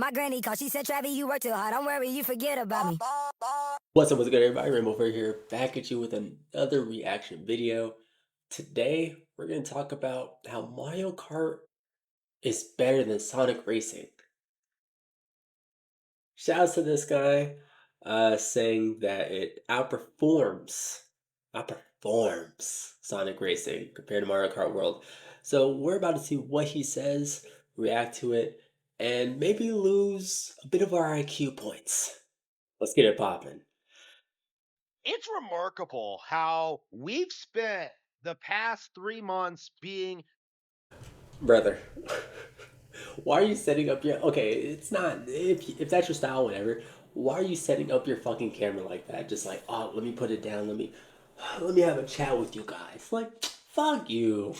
My granny called. She said, Travis, you work too hard. Don't worry, you forget about me. What's good, everybody? Rainbow over here, back at you with another reaction video. Today, we're going to talk about how Mario Kart is better than Sonic Racing. Shouts to this guy saying that it outperforms Sonic Racing compared to Mario Kart World. So we're about to see what he says, react to it, and maybe lose a bit of our IQ points. Let's get it popping. It's remarkable how we've spent the past 3 months being Brother. Why are you setting up your okay? It's not if that's your style, whatever. Why are you setting up your fucking camera like that? Just like, oh, let me put it down. Let me have a chat with you guys. Like, fuck you.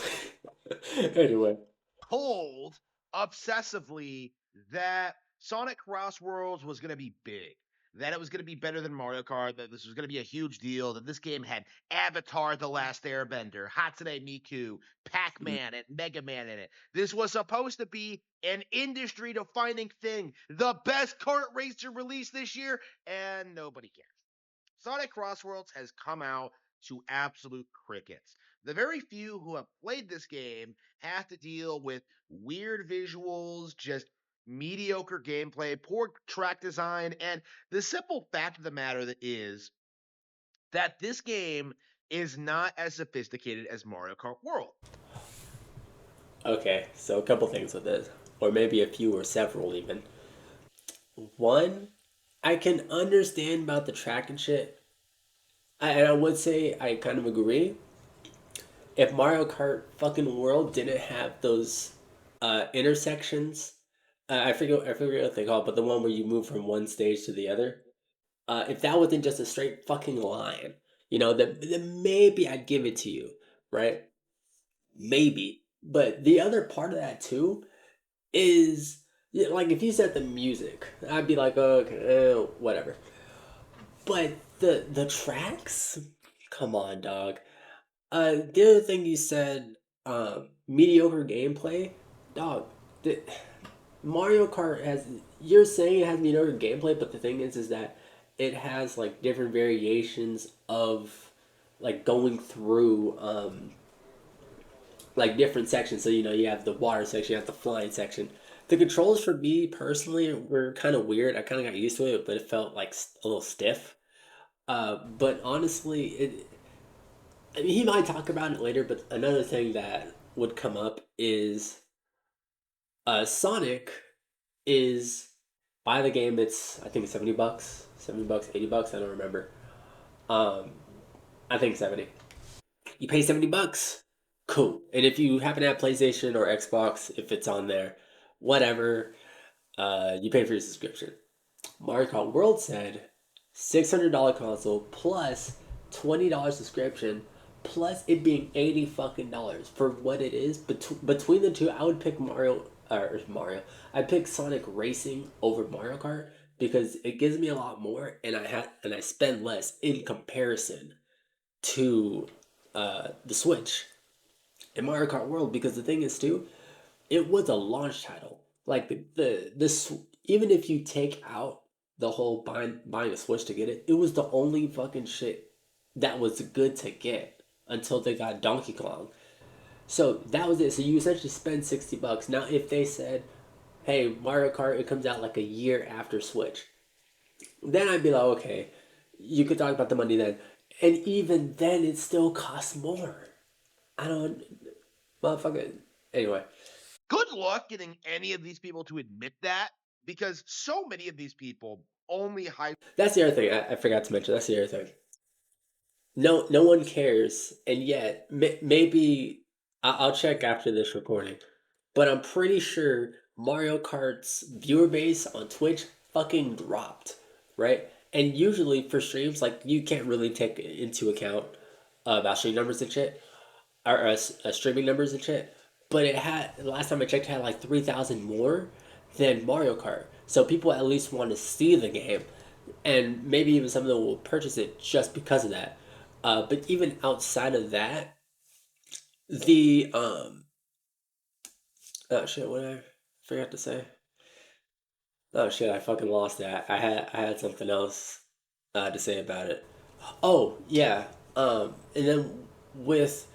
Anyway, told obsessively that Sonic Crossworlds was going to be big, that it was going to be better than Mario Kart, that this was going to be a huge deal, that this game had Avatar The Last Airbender, Hatsune Miku, Pac Man, and Mega Man in it. This was supposed to be an industry defining thing, the best kart racer released this year, and nobody cares. Sonic Crossworlds has come out to absolute crickets. The very few who have played this game have to deal with weird visuals, just mediocre gameplay, poor track design, and the simple fact of the matter that is that this game is not as sophisticated as Mario Kart World. okay. So a couple things with this, or maybe a few or several even. One, I can understand about the track and shit. And I would say I kind of agree. If Mario Kart fucking World didn't have those intersections, I forget what they call it, but the one where you move from one stage to the other. If that wasn't just a straight fucking line, then maybe I'd give it to you, right? Maybe. But the other part of that too is yeah, like if you said the music, I'd be like, oh, okay, whatever. But the tracks, come on, dog. The other thing you said, mediocre gameplay, dog. The, Mario Kart has. You're saying it has mediocre gameplay, but the thing is that it has like different variations of like going through like different sections. So you have the water section, you have the flying section. The controls for me personally were kind of weird. I kind of got used to it, but it felt like a little stiff. But honestly, I mean, he might talk about it later, but another thing that would come up is Sonic is buy the game. It's I think 70 bucks, 70 bucks, 80 bucks. I don't remember. Um, I think 70. You pay 70 bucks, cool. And if you happen to have PlayStation or Xbox, if it's on there, whatever, you pay for your subscription. Mario Kart World said $600 console plus $20 subscription plus it being 80 fucking dollars for what it is. Between the two, I would pick Mario. I'd pick Sonic Racing over Mario Kart because it gives me a lot more and I spend less in comparison to the Switch and Mario Kart World because the thing is too, it was a launch title. Like this, even if you take out the whole buying a Switch to get it, it was the only fucking shit that was good to get until they got Donkey Kong. So that was it. So you essentially spend 60 bucks. Now if they said, "Hey, Mario Kart, it comes out like a year after Switch," then I'd be like, okay, you could talk about the money then. And even then, it still costs more. I don't, motherfucker. Anyway, Good luck getting any of these people to admit that because so many of these people only hype. that's the other thing I forgot to mention. That's the other thing. No one cares, and yet maybe I'll check after this recording, but I'm pretty sure Mario Kart's viewer base on Twitch fucking dropped, right? And usually for streams, like you can't really take into account about stream numbers and shit, or streaming numbers and shit. But it had last time I checked, it had like 3,000 more than Mario Kart. So people at least want to see the game, and maybe even some of them will purchase it just because of that. But even outside of that, the oh shit, what did I forgot to say? Oh shit, I fucking lost that. I had something else to say about it. Oh yeah. And then with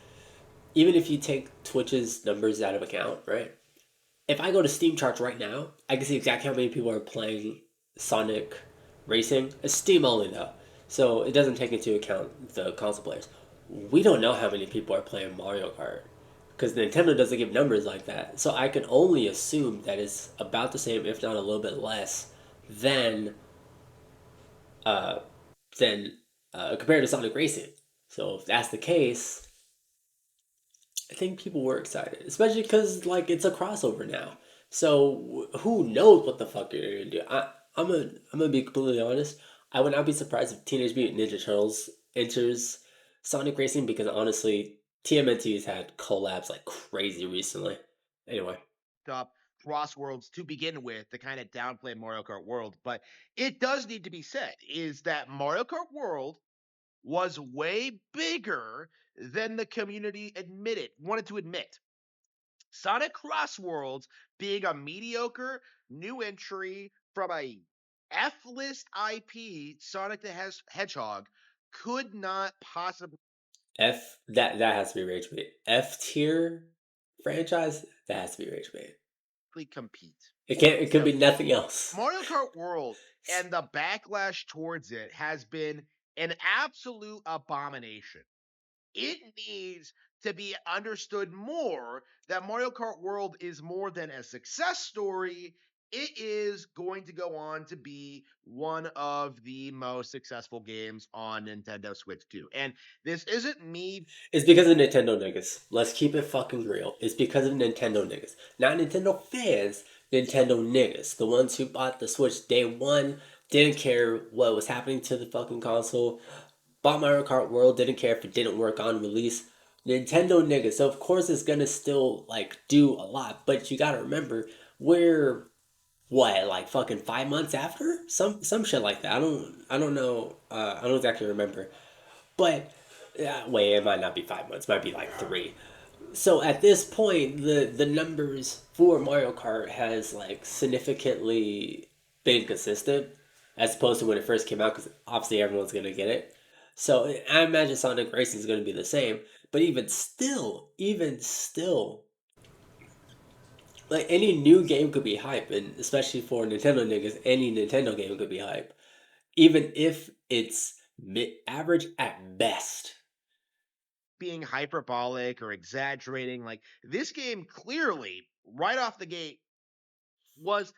even if you take Twitch's numbers out of account, right? If I go to Steam charts right now, I can see exactly how many people are playing Sonic Racing. It's Steam only though, so it doesn't take into account the console players. We don't know how many people are playing Mario Kart because Nintendo doesn't give numbers like that. So I can only assume that it's about the same, if not a little bit less, than uh, than compared to Sonic Racing. So if that's the case, I think people were excited, especially because like it's a crossover now. So who knows what the fuck they're gonna do? I'm gonna be completely honest. I would not be surprised if Teenage Mutant Ninja Turtles enters Sonic Racing because honestly, TMNT's had collabs like crazy recently. Anyway, Up Crossworlds to begin with to kind of downplay Mario Kart World, but it does need to be said is that Mario Kart World was way bigger than the community wanted to admit. Sonic Crossworlds being a mediocre new entry from a F-list IP, Sonic the Hedgehog, could not possibly that has to be rage bait. F tier franchise that has to be rage bait. compete. It can't. It could So be nothing else. Mario Kart World and the backlash towards it has been an absolute abomination. It needs to be understood more that Mario Kart World is more than a success story. It is going to go on to be one of the most successful games on Nintendo Switch 2. And this isn't me. It's because of Nintendo niggas. Let's keep it fucking real. It's because of Nintendo niggas. Not Nintendo fans, Nintendo niggas. The ones who bought the Switch day one, didn't care what was happening to the fucking console, bought Mario Kart World, didn't care if it didn't work on release. Nintendo niggas. So of course it's gonna still like do a lot, but you gotta remember we're what like fucking 5 months after some shit like that. I don't know. I don't exactly remember. But wait, it might not be 5 months. It might be like three. So at this point, the numbers for Mario Kart has like significantly been consistent as opposed to when it first came out because obviously everyone's gonna get it. So I imagine Sonic Racing is gonna be the same. But even still, like any new game could be hype, and especially for Nintendo niggas, any Nintendo game could be hype, even if it's average at best. Being hyperbolic or exaggerating. Like this game clearly, right off the gate, was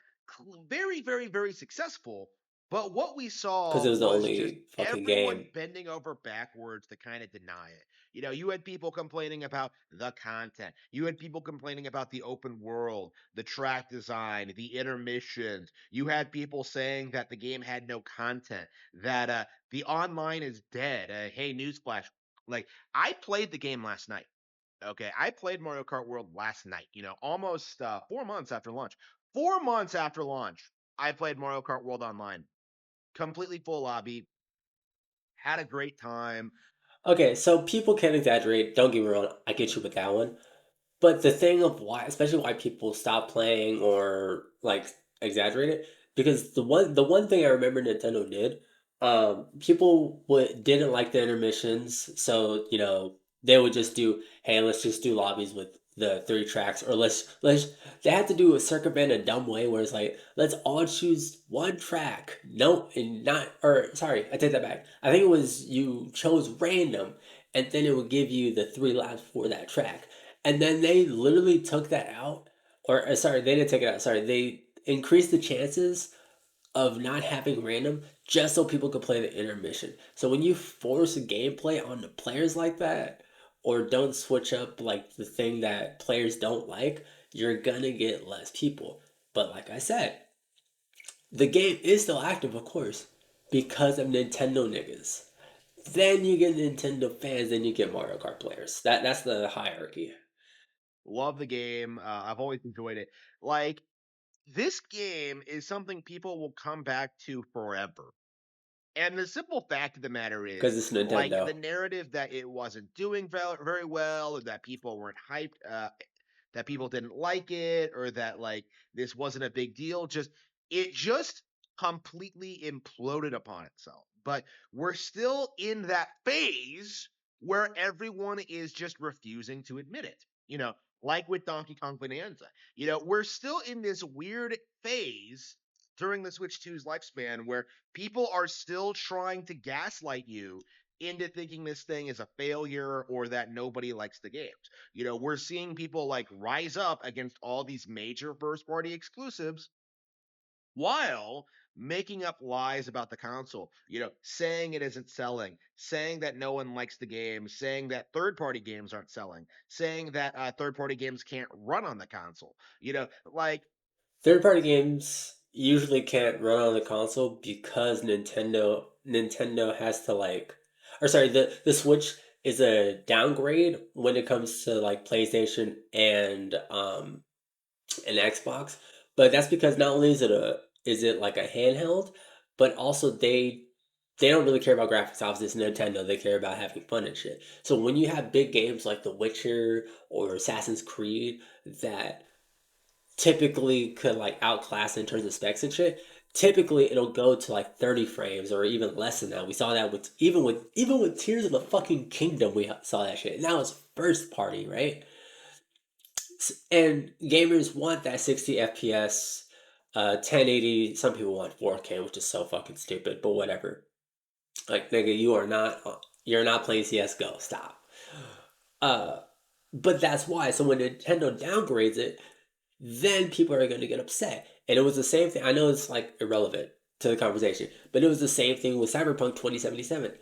very, very, very successful. But what we Because saw it was the was just only fucking everyone game. bending over backwards to kind of deny it. You know, you had people complaining about the content. You had people complaining about the open world, the track design, the intermissions. You had people saying that the game had no content, that the online is dead. Hey, newsflash. Like, I played the game last night. Okay, I played Mario Kart World last night, almost 4 months after launch. 4 months after launch, I played Mario Kart World Online. Completely full lobby. Had a great time. Okay, so people can exaggerate. Don't get me wrong. I get you with that one. But the thing of why, especially why people stop playing or like exaggerate it, because the one thing I remember Nintendo did, people would didn't like the intermissions, so they would just do, hey, let's just do lobbies with the three tracks, or let's they had to do a circumvent a dumb way where it's like let's all choose one track. No, and not or sorry, I take that back. I think it was you chose random, and then it would give you the three laps for that track. And then they literally took that out, or sorry, they didn't take it out. Sorry, they increased the chances of not having random just so people could play the intermission. So when you force gameplay on the players like that, or don't switch up like the thing that players don't like, you're gonna get less people. But like I said, the game is still active, of course, because of Nintendo niggas. Then you get Nintendo fans, then you get Mario Kart players. That's the hierarchy. Love the game. I've always enjoyed it. Like, this game is something people will come back to forever. And the simple fact of the matter Because is, it's like, Nintendo. the narrative that it wasn't doing very well, or that people weren't hyped, that people didn't like it, or that, like, this wasn't a big deal, just it just completely imploded upon itself. But we're still in that phase where everyone is just refusing to admit it. Like with Donkey Kong Bonanza. We're still in this weird phase during the Switch 2's lifespan where people are still trying to gaslight you into thinking this thing is a failure or that nobody likes the games. We're seeing people like rise up against all these major first party exclusives while making up lies about the console, saying it isn't selling, saying that no one likes the game, saying that third party games aren't selling, saying that third party games can't run on the console. Like, Third party games usually can't run on the console because Nintendo has to like, or sorry, the Switch is a downgrade when it comes to like PlayStation and Xbox. But that's because not only is it like a handheld, but also they don't really care about graphics. Obviously, it's Nintendo. They care about having fun and shit. So when you have big games like The Witcher or Assassin's Creed that typically could like outclass in terms of specs and shit, typically it'll go to like 30 frames or even less than that. We saw that with even with Tears of the fucking Kingdom, we saw that shit. Now it's first party, right? And gamers want that 60 FPS, 1080. Some people want 4K, which is so fucking stupid, but whatever. Like, nigga, you're not playing CS:GO. Stop. Uh, but that's why. So when Nintendo downgrades it, then people are going to get upset. And it was the same thing. I know it's like irrelevant to the conversation, but it was the same thing with Cyberpunk 2077.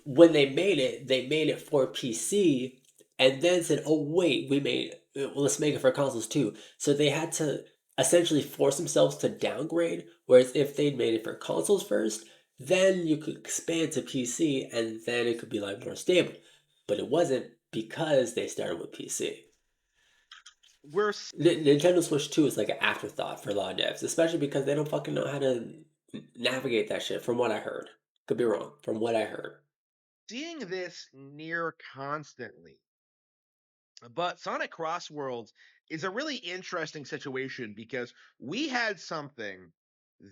When they made it for PC, and then said, "Oh wait, well, let's make it for consoles too." So they had to essentially force themselves to downgrade. Whereas if they'd made it for consoles first, then you could expand to PC, and then it could be like more stable. But it wasn't because they started with PC. we're Nintendo Switch 2 is like an afterthought for a lot of devs, especially because they don't fucking know how to navigate that shit, from what I heard. Could be wrong, from what I heard. seeing this near constantly. But Sonic Crossworlds is a really interesting situation because we had something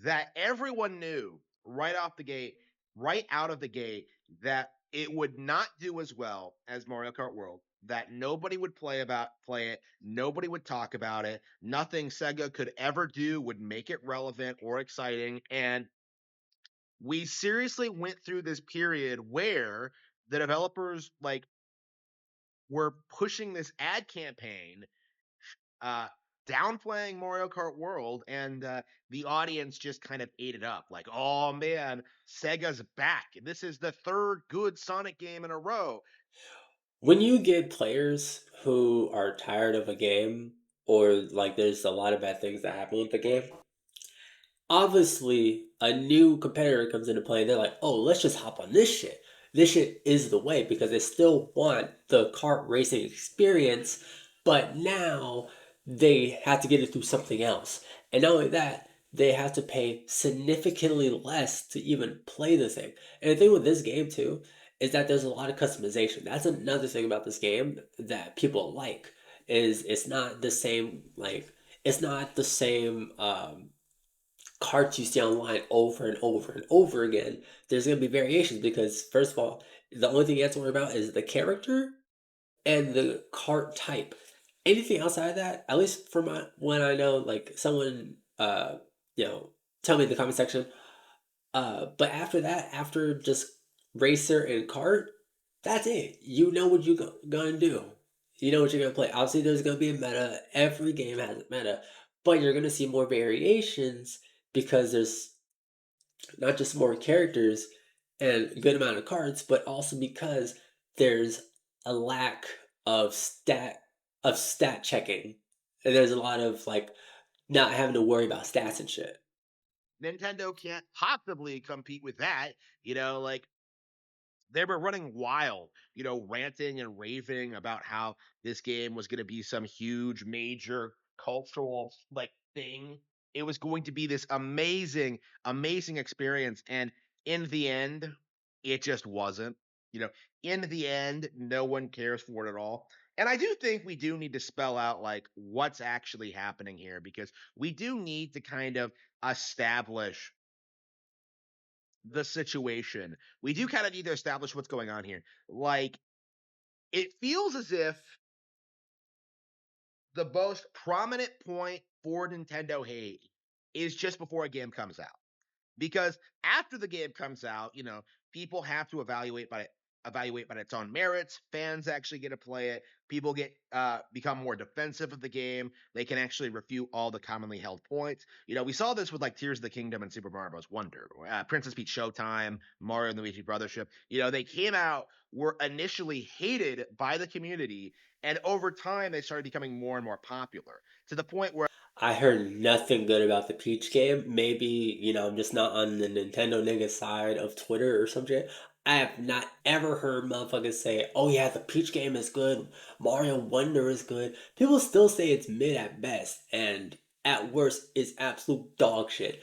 that everyone knew right off the gate, right out of the gate, that it would not do as well as Mario Kart World, that nobody would play it, nobody would talk about it, nothing Sega could ever do would make it relevant or exciting, and we seriously went through this period where the developers were pushing this ad campaign, uh, downplaying Mario Kart World, and the audience just kind of ate it up. Like, oh man, Sega's back. This is the third good Sonic game in a row. When you get players who are tired of a game, or like there's a lot of bad things that happen with the game, obviously a new competitor comes into play and they're like, oh, let's just hop on this shit. This shit is the way because they still want the kart racing experience, but now they have to get it through something else. And not only that, they have to pay significantly less to even play the thing. And the thing with this game too is that there's a lot of customization. That's another thing about this game that people like is it's not the same carts you see online over and over and over again. There's going to be variations because, first of all, the only thing you have to worry about is the character and the cart type. Anything outside of that, at least for my when I know, like someone, you know, tell me in the comment section. But after that, after just racer and cart, that's it. You know what you're gonna do. You know what you're gonna play. Obviously, there's gonna be a meta. Every game has a meta, but you're gonna see more variations because there's not just more characters and a good amount of cards, but also because there's a lack of stat checking. And there's a lot of like not having to worry about stats and shit. Nintendo can't possibly compete with that. Like, they were running wild, ranting and raving about how this game was going to be some huge major cultural thing. It was going to be this amazing, amazing experience, and in the end, it just wasn't. In the end, no one cares for it at all. And I do think we do need to spell out like what's actually happening here because we do need to kind of establish the situation. We do kind of need to establish what's going on here. Like, it feels as if the most prominent point for Nintendo hate is just before a game comes out. Because after the game comes out, people have to evaluate by its own merits. Fans actually get to play it. People get become more defensive of the game. They can actually refute all the commonly held points. We saw this with like Tears of the Kingdom and Super Mario Bros. Wonder, Princess Peach Showtime, Mario and Luigi Brothership. They came out, were initially hated by the community, and over time they started becoming more and more popular to the point where I heard nothing good about the Peach game. Maybe, I'm just not on the Nintendo nigga side of Twitter or some shit. I have not ever heard motherfuckers say, oh yeah, the Peach game is good. Mario Wonder is good. People still say it's mid at best, and at worst, it's absolute dog shit.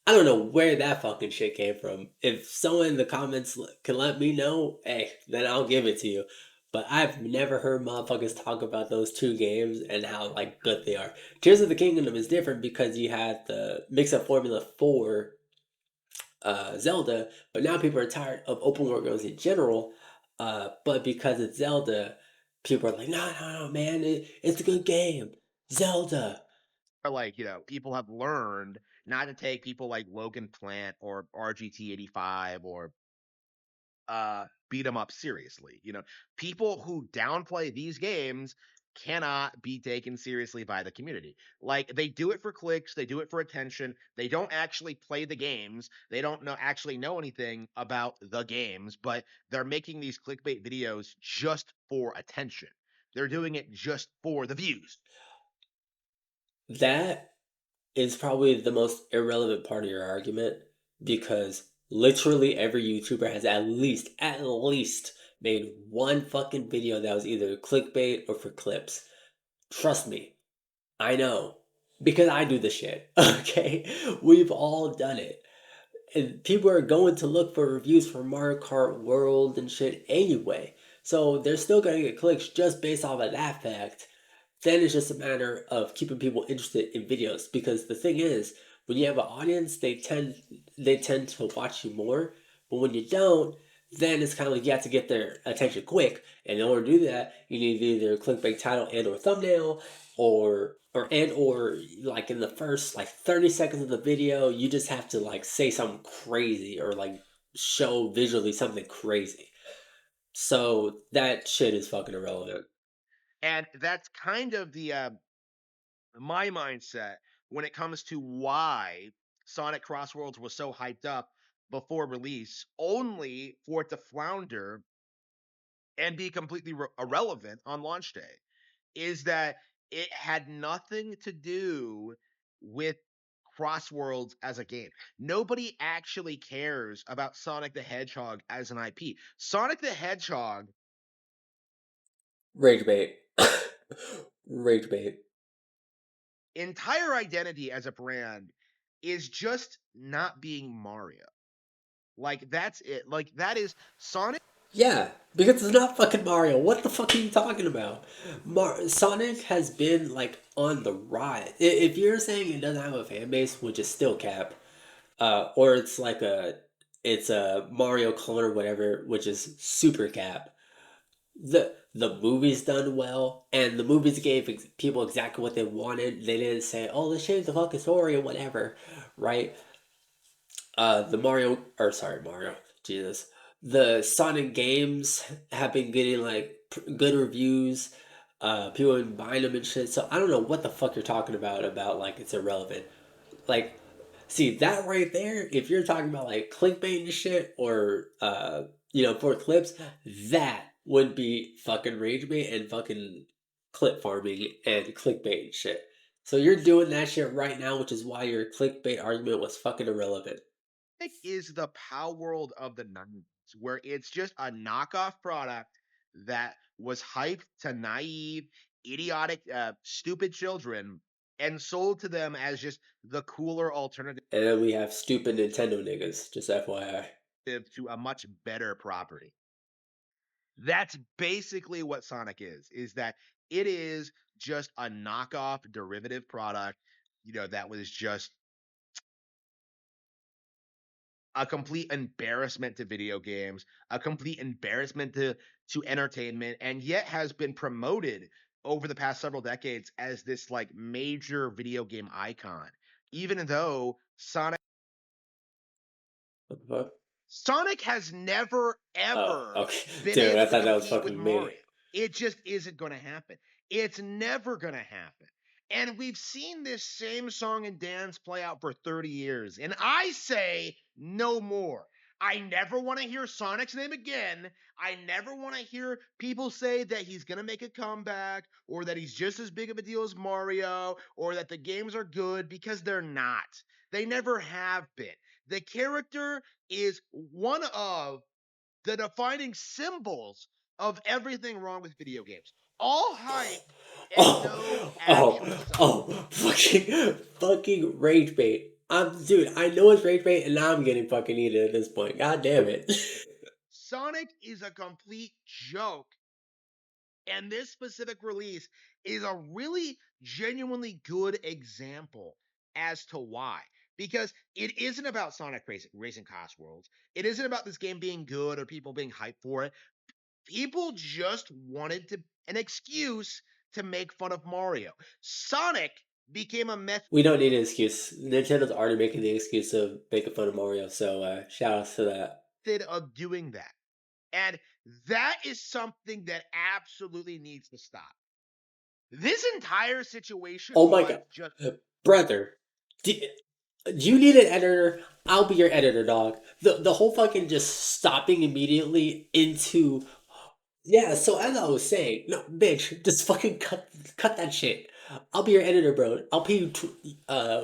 I don't know where that fucking shit came from. If someone in the comments can let me know, hey, then I'll give it to you. But I've never heard motherfuckers talk about those two games and how like good they are. Tears of the Kingdom is different because you had the mix-up formula for Zelda, but now people are tired of open world games in general. But because it's Zelda, people are like, no, no, no, man, it's a good game. Zelda. like people have learned not to take people like Logan Plant or RGT85 or beat them up seriously. People who downplay these games cannot be taken seriously by the community. Like, they do it for clicks, they do it for attention. They don't actually play the games. They don't actually know anything about the games, but they're making these clickbait videos just for attention. They're doing it just for the views. That is probably the most irrelevant part of your argument because literally every YouTuber has at least made one fucking video that was either clickbait or for clips. Trust me, I know. Because I do the shit. Okay? We've all done it. And people are going to look for reviews for Mario Kart World and shit anyway. So they're still gonna get clicks just based off of that fact. Then it's just a matter of keeping people interested in videos because the thing is, when you have an audience, they tend to watch you more. But when you don't, then it's kind of like you have to get their attention quick. And in order to do that, you need either clickbait title and or thumbnail, or like in the first like 30 seconds of the video, you just have to like say something crazy or like show visually something crazy. So that shit is fucking irrelevant. And that's kind of the my mindset when it comes to why Sonic Crossworlds was so hyped up before release, only for it to flounder and be completely irrelevant on launch day, is that it had nothing to do with Crossworlds as a game. Nobody actually cares about Sonic the Hedgehog as an IP. Sonic the Hedgehog Rage bait. Rage bait. entire identity as a brand is just not being Mario. Like, that's it. Like, that is Sonic. Yeah, because it's not fucking Mario. What the fuck are you talking about? Sonic has been like on the rise. If you're saying it doesn't have a fan base, which is still cap, or it's a Mario clone or whatever, which is super cap. The movie's done well, and the movies gave people exactly what they wanted. They didn't say, "Oh, let's change the fucking story" or whatever, right? The Mario, or sorry, Mario, Jesus. The Sonic games have been getting like good reviews. People have been buying them and shit. So I don't know what the fuck you're talking about like it's irrelevant. Like, see that right there. If you're talking about like clickbait and shit, or for clips, that would be fucking rage bait and fucking clip farming and clickbait and shit. So you're doing that shit right now, which is why your clickbait argument was fucking irrelevant. is the Power World of the 90s, where it's just a knockoff product that was hyped to naive, idiotic, stupid children and sold to them as just the cooler alternative And then we have stupid Nintendo niggas, just FYI. to a much better property. That's basically what Sonic is that it is just a knockoff derivative product, that was just a complete embarrassment to video games, a complete embarrassment to entertainment, and yet has been promoted over the past several decades as this like major video game icon. Even though What the fuck? Sonic has never Oh, ever okay. been Dude, I able to thought that was compete with fucking me. Mario. It just isn't going to happen. It's never going to happen. And we've seen this same song and dance play out for 30 years. And I say no more. I never want to hear Sonic's name again. I never want to hear people say that he's going to make a comeback or that he's just as big of a deal as Mario or that the games are good because they're not. They never have been. The character is one of the defining symbols of everything wrong with video games. All hype and no Oh, actual oh, substance. oh, fucking rage bait. Dude, I know it's rage bait, and now I'm getting fucking heated at this point. God damn it. Sonic is a complete joke, and this specific release is a really genuinely good example as to why. Because it isn't about Sonic Racing Crossworlds. It isn't about this game being good or people being hyped for it. People just wanted an excuse to make fun of Mario. Sonic became a We don't need an excuse. Nintendo's already making the excuse of making fun of Mario, so shout outs to that. method of doing that. And that is something that absolutely needs to stop. This entire situation Oh my was god. just Brother, do, do you need an editor? I'll be your editor, dog. The whole fucking just stopping immediately into. Yeah, so as I was saying, no, bitch, just fucking cut that shit. I'll be your editor, bro. I'll pay you,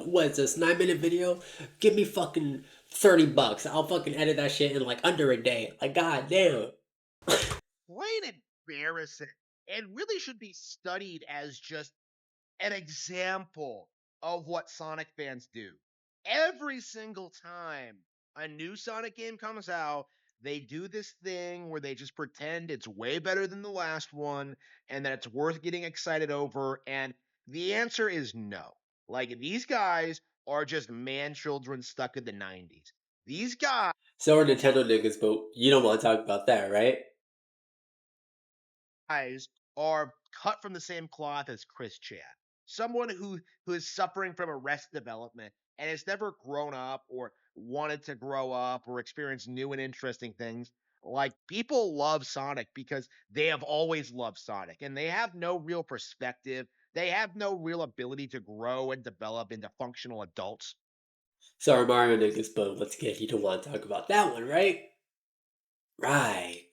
what is this, 9-minute video? Give me fucking $30. I'll fucking edit that shit in like under a day. Like, god damn. plain embarrassing and really should be studied as just an example of what Sonic fans do. Every single time a new Sonic game comes out, they do this thing where they just pretend it's way better than the last one and that it's worth getting excited over. And the answer is no. Like, these guys are just man children stuck in the 90s. These So are Nintendo niggas, but you don't want to talk about that, right? guys are cut from the same cloth as Chris Chan. Someone who is suffering from arrested development and has never grown up or wanted to grow up or experience new and interesting things. Like, people love Sonic because they have always loved Sonic and they have no real perspective. They have no real ability to grow and develop into functional adults. Sorry, Mario niggas, but once again, you don't want to talk about that one, right? Right.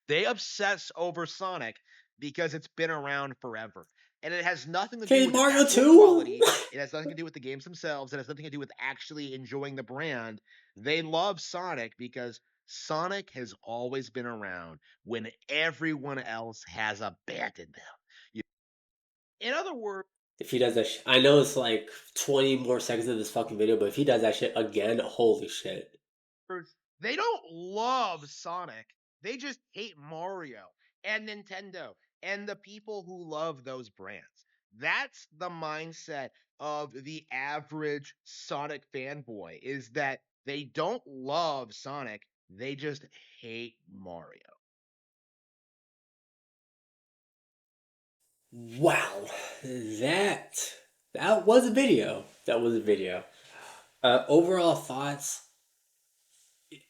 They obsess over Sonic because it's been around forever. And it has nothing to do Okay, with its Mario actual 2? quality. It has nothing to do with the games themselves. It has nothing to do with actually enjoying the brand. They love Sonic because Sonic has always been around when everyone else has abandoned them. You- In other words, If he does that I know it's like 20 more seconds of this fucking video, but if he does that shit again, holy shit. they don't love Sonic. They just hate Mario and Nintendo and the people who love those brands. That's the mindset of the average Sonic fanboy, is that they don't love Sonic, they just hate Mario. Wow. That that was a video. That was a video. Overall thoughts,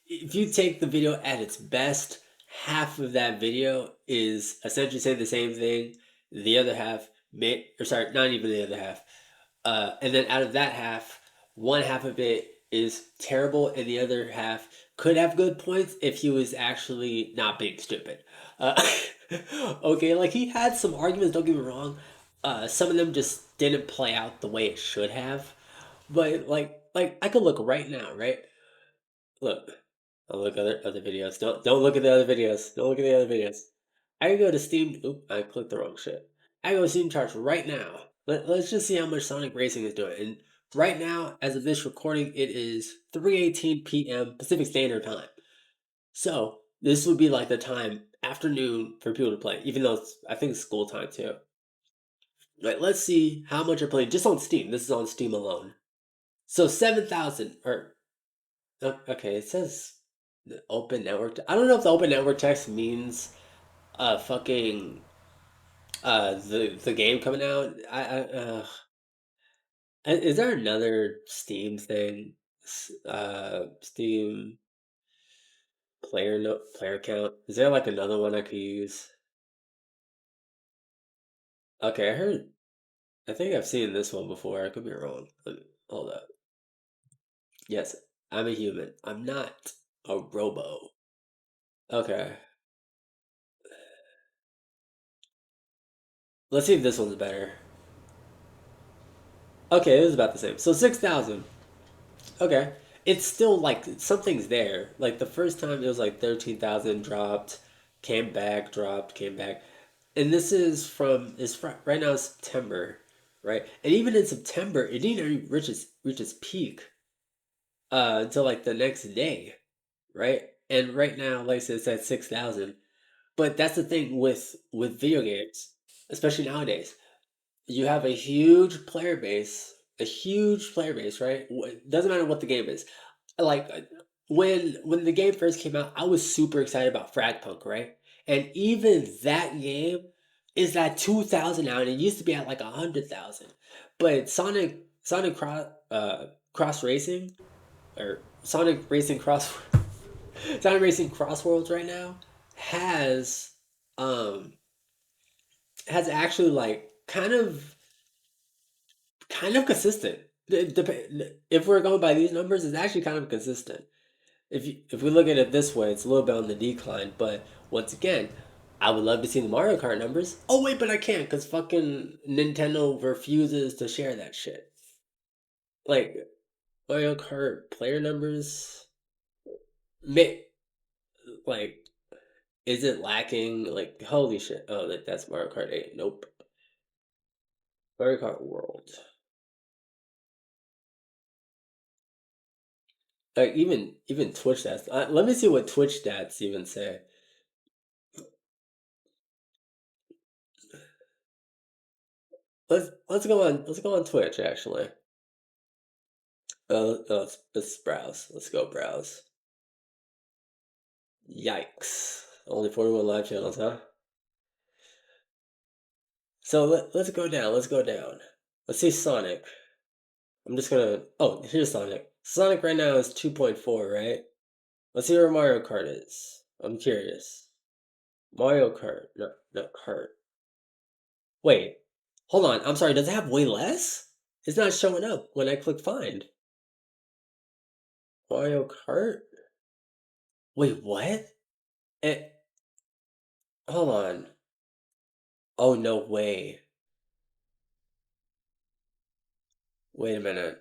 if you take the video at its best, half of that video is essentially saying the same thing. The other half, or sorry, not even the other half. And then out of that half, one half of it is terrible, and the other half could have good points if he was actually not being stupid. Uh, okay, like he had some arguments. Don't get me wrong. Some of them just didn't play out the way it should have. But like I could look right now, right? Look, I'll look at other videos. Don't look at the other videos. Don't look at the other videos. I can go to Steam. Oop, I clicked the wrong shit. I go to Steam charts right now. Let's just see how much Sonic Racing is doing. And right now, as of this recording, it is 3:18 p.m. Pacific Standard Time. So this would be like the time afternoon for people to play, even though I think it's school time too. Right, let's see how much are playing just on Steam. This is on Steam alone. So 7,000 or okay, it says the open network. I don't know if the open network text means fucking the game coming out. Is there another Steam thing? Steam player count. Is there like another one I could use? Okay, I think I've seen this one before. I could be wrong. Hold up. Yes, I'm a human. I'm not a robo. Okay. Let's see if this one's better. Okay, it was about the same. So 6,000. Okay. It's still like something's there. Like the first time it was like 13,000 dropped, came back, dropped, came back. And this is right now it's September, right? And even in September, it didn't even reach its peak until like the next day, right? And right now, like I said, it's at 6,000. But that's the thing with video games, especially nowadays. You have a huge player base, right? Doesn't matter what the game is. Like when the game first came out, I was super excited about Fragpunk, right? And even that game is at 2,000 now, and it used to be at like 100,000. But Cross Racing or Sonic Racing Cross Sonic Racing Crossworlds right now has um has actually like kind of consistent. If we're going by these numbers, it's actually kind of consistent. If we look at it this way, it's a little bit on the decline. But once again, I would love to see the Mario Kart numbers. Oh wait, but I can't because fucking Nintendo refuses to share that shit. Like Mario Kart player numbers, may like is it lacking? Like holy shit! Oh, that's Mario Kart 8. Nope. Mario Kart World. Even Twitch stats. Let me see what Twitch stats even say. Let's go on Twitch actually. Let's browse. Let's go browse. Yikes! Only 41 live channels, huh? So let's go down. Let's go down. Let's see Sonic. I'm just gonna. Oh, here's Sonic. Sonic right now is 2.4, right? Let's see where Mario Kart is. I'm curious. Mario Kart. No, no, Kart. Wait. Hold on. I'm sorry. Does it have way less? It's not showing up when I click find. Mario Kart? Wait, what? It, hold on. Oh, no way. Wait a minute.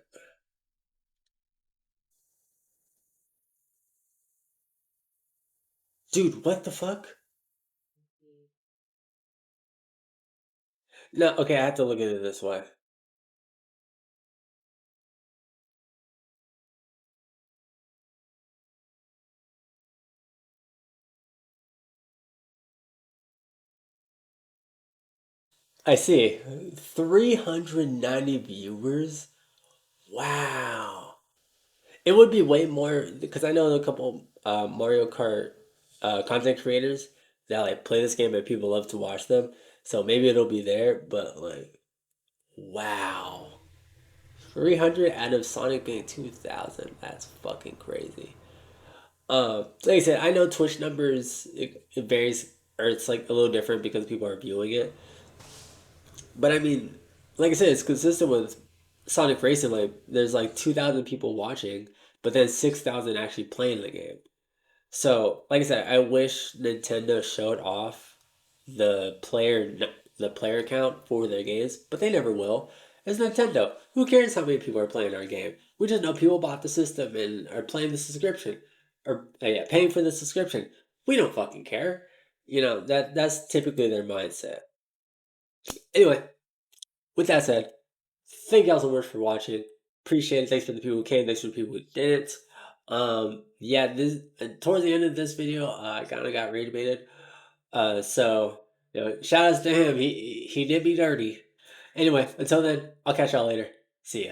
Dude, what the fuck? No, okay, I have to look at it this way. I see. 390 viewers? Wow. It would be way more because I know a couple Mario Kart content creators that like play this game and people love to watch them. So maybe it'll be there, but like, wow. 300 out of Sonic being 2,000. That's fucking crazy. Like I said, I know Twitch numbers it varies or it's like a little different because people are viewing it. But I mean, like I said, it's consistent with Sonic Racing. Like there's like 2,000 people watching, but then 6,000 actually playing the game. So, like I said, I wish Nintendo showed off the player the player count for their games, but they never will. It's Nintendo. Who cares how many people are playing our game? We just know people bought the system and are playing the subscription, or yeah, paying for the subscription. We don't fucking care. You know that's typically their mindset. Anyway, with that said, thank y'all so much for watching. Appreciate it. Thanks for the people who came. Thanks for the people who didn't. Yeah, this towards the end of this video, I kind of got rage baited. So shout outs to him. He did me dirty. Anyway, until then, I'll catch y'all later. See ya.